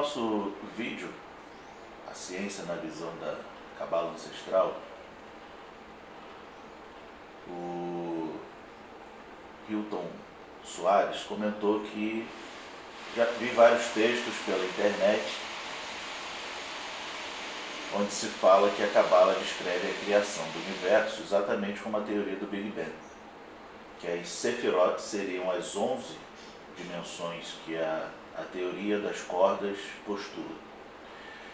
nosso vídeo, A Ciência na Visão da Cabala Ancestral, o Hilton Soares comentou que já vi vários textos pela internet onde se fala que a Cabala descreve a criação do universo exatamente como a teoria do Big Bang, que as Sefirot seriam as 11 dimensões que a teoria das cordas postula,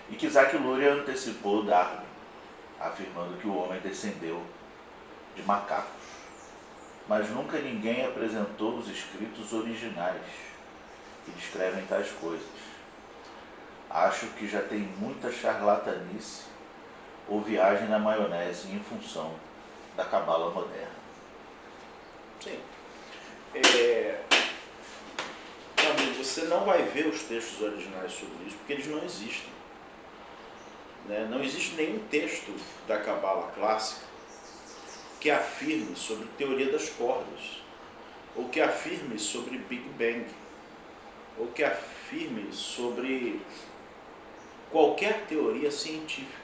e que Isaac Luria antecipou Darwin, afirmando que o homem descendeu de macacos. Mas nunca ninguém apresentou os escritos originais que descrevem tais coisas. Acho que já tem muita charlatanice ou viagem na maionese em função da cabala moderna. Sim. Amigo, você não vai ver os textos originais sobre isso, porque eles não existem. Né? Não existe nenhum texto da cabala clássica que afirme sobre teoria das cordas, ou que afirme sobre Big Bang, ou que afirme sobre qualquer teoria científica.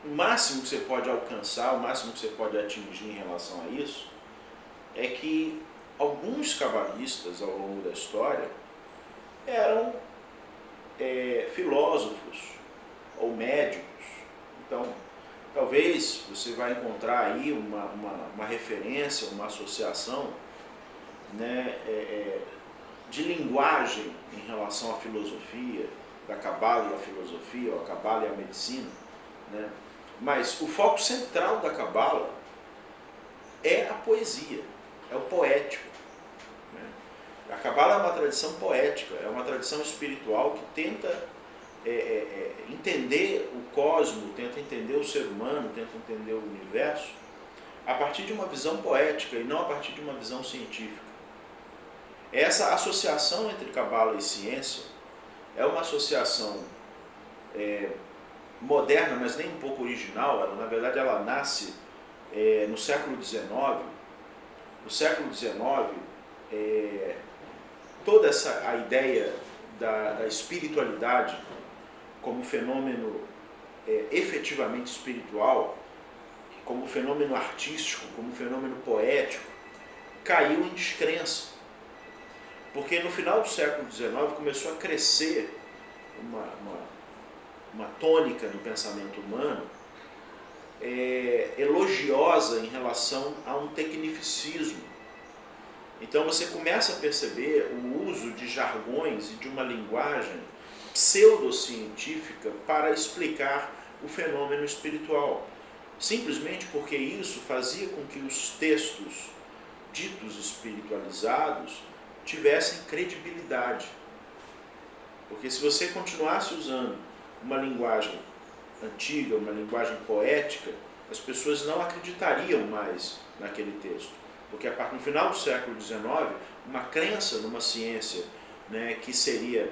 O máximo que você pode alcançar, o máximo que você pode atingir em relação a isso, é que alguns cabalistas ao longo da história eram filósofos ou médicos. Então, talvez você vai encontrar aí uma referência, uma associação, né, de linguagem em relação à filosofia, da cabala e a filosofia, ou a cabala e a medicina, né? Mas o foco central da cabala é a poesia, é o poético. Né? A cabala é uma tradição poética, é uma tradição espiritual que tenta entender o cosmos, tenta entender o ser humano, tenta entender o universo a partir de uma visão poética e não a partir de uma visão científica. Essa associação entre cabala e ciência é uma associação moderna, mas nem um pouco original. Na verdade, ela nasce no século XIX. No século XIX, toda a ideia da espiritualidade como fenômeno efetivamente espiritual, como fenômeno artístico, como fenômeno poético, caiu em descrença. Porque no final do século XIX começou a crescer uma tônica no pensamento humano elogiosa em relação a um tecnificismo. Então você começa a perceber o uso de jargões e de uma linguagem pseudocientífica para explicar o fenômeno espiritual. Simplesmente porque isso fazia com que os textos ditos espiritualizados tivessem credibilidade. Porque se você continuasse usando uma linguagem antiga, uma linguagem poética, as pessoas não acreditariam mais naquele texto. Porque no final do século XIX, uma crença numa ciência, né, que seria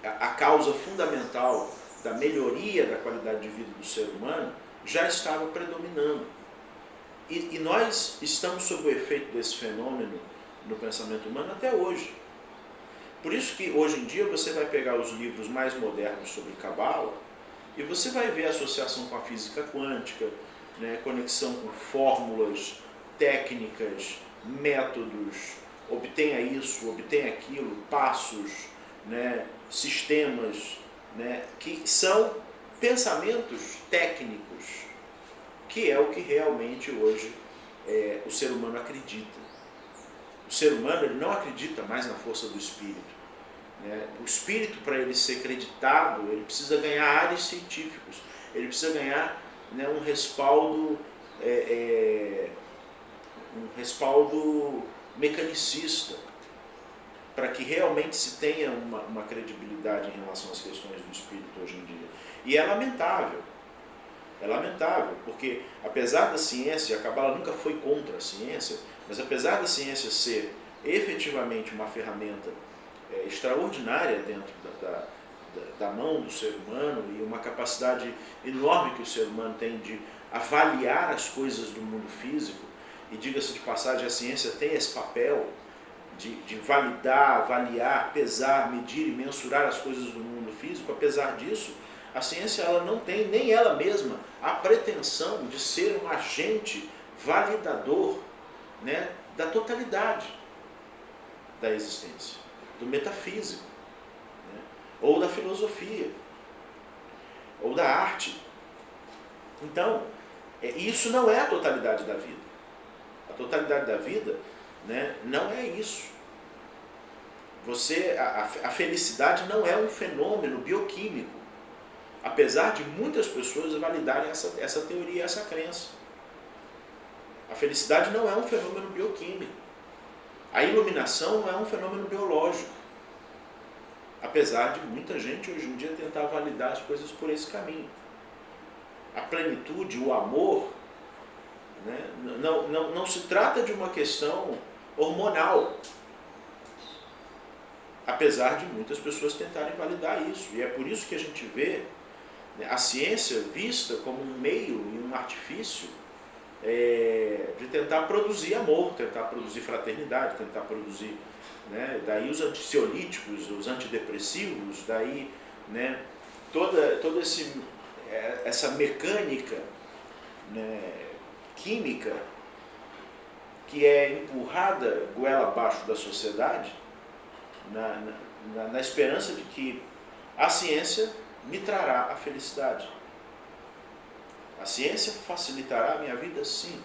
a causa fundamental da melhoria da qualidade de vida do ser humano, já estava predominando. E nós estamos sob o efeito desse fenômeno no pensamento humano até hoje. Por isso que hoje em dia você vai pegar os livros mais modernos sobre cabala e você vai ver associação com a física quântica, né, conexão com fórmulas, técnicas, métodos, obtenha isso, obtenha aquilo, passos, né, sistemas, né, que são pensamentos técnicos, que é o que realmente hoje o ser humano acredita. O ser humano, ele não acredita mais na força do espírito. Né? O espírito, para ele ser acreditado, ele precisa ganhar áreas científicos, ele precisa ganhar, né, um respaldo mecanicista, para que realmente se tenha uma credibilidade em relação às questões do espírito hoje em dia. E é lamentável, porque apesar da ciência, a cabala nunca foi contra a ciência, mas apesar da ciência ser efetivamente uma ferramenta extraordinária dentro da mão do ser humano e uma capacidade enorme que o ser humano tem de avaliar as coisas do mundo físico, e diga-se de passagem, a ciência tem esse papel, de validar, avaliar, pesar, medir e mensurar as coisas do mundo físico, apesar disso, a ciência ela não tem, nem ela mesma, a pretensão de ser um agente validador, né, da totalidade da existência, do metafísico, né, ou da filosofia, ou da arte. Então, isso não é a totalidade da vida. A totalidade da vida, né, não é isso. A felicidade não é um fenômeno bioquímico, apesar de muitas pessoas validarem essa teoria, essa crença. A felicidade não é um fenômeno bioquímico. A iluminação não é um fenômeno biológico, apesar de muita gente hoje em dia tentar validar as coisas por esse caminho. A plenitude, o amor, né, não se trata de uma questão hormonal, apesar de muitas pessoas tentarem validar isso. E é por isso que a gente vê, né, a ciência vista como um meio e um artifício de tentar produzir amor, tentar produzir fraternidade, tentar produzir, né, daí os ansiolíticos, os antidepressivos, daí, né, toda essa mecânica, né, química que é empurrada goela abaixo da sociedade, na esperança de que a ciência me trará a felicidade. A ciência facilitará a minha vida, sim.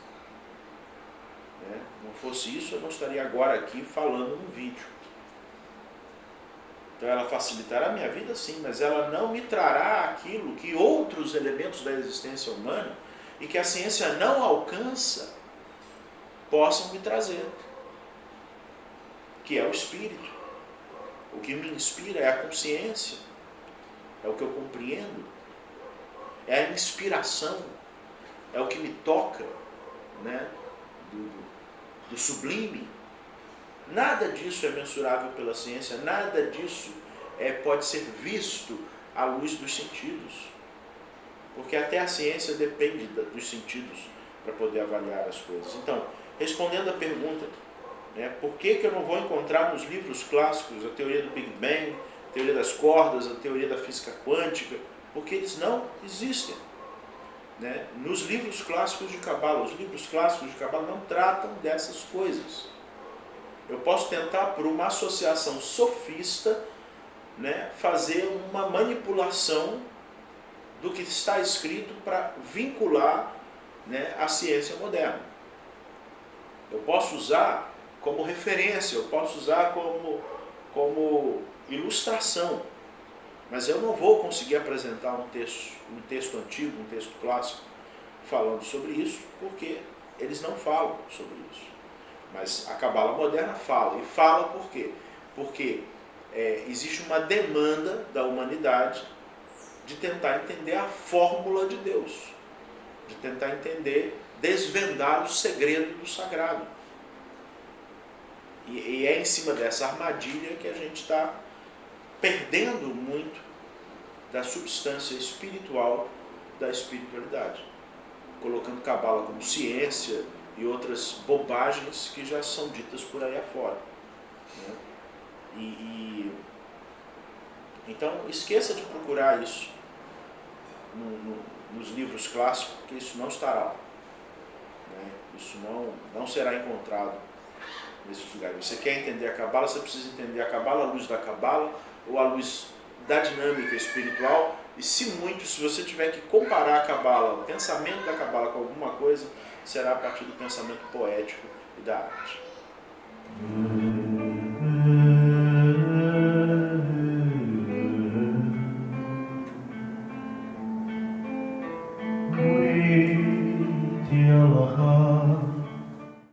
Né? Não fosse isso, eu não estaria agora aqui falando num vídeo. Então ela facilitará a minha vida, sim, mas ela não me trará aquilo que outros elementos da existência humana e que a ciência não alcança possam me trazer, que é o espírito. O que me inspira é a consciência, é o que eu compreendo, é a inspiração, é o que me toca, né, do sublime. Nada disso é mensurável pela ciência, nada disso pode ser visto à luz dos sentidos, porque até a ciência depende dos sentidos para poder avaliar as coisas. Então, respondendo à pergunta, né, por que eu não vou encontrar nos livros clássicos a teoria do Big Bang, a teoria das cordas, a teoria da física quântica? Porque eles não existem. Né? Nos livros clássicos de Cabala, os livros clássicos de Cabala não tratam dessas coisas. Eu posso tentar, por uma associação sofista, né, fazer uma manipulação do que está escrito para vincular, né, a ciência moderna. Eu posso usar como referência, eu posso usar como ilustração, mas eu não vou conseguir apresentar um texto antigo, um texto clássico, falando sobre isso, porque eles não falam sobre isso. Mas a Cabala moderna fala. E fala por quê? Porque existe uma demanda da humanidade de tentar entender a fórmula de Deus, de tentar entender, desvendar o segredo do sagrado. E é em cima dessa armadilha que a gente está perdendo muito da substância espiritual da espiritualidade, colocando Cabala como ciência e outras bobagens que já são ditas por aí afora. Né? Então, esqueça de procurar isso nos livros clássicos, porque isso não estará lá. Né? Isso não será encontrado nesses lugares. Você quer entender a Cabala, você precisa entender a Cabala à luz da Cabala ou à luz da dinâmica espiritual. E se você tiver que comparar a Cabala, o pensamento da Cabala com alguma coisa, será a partir do pensamento poético e da arte.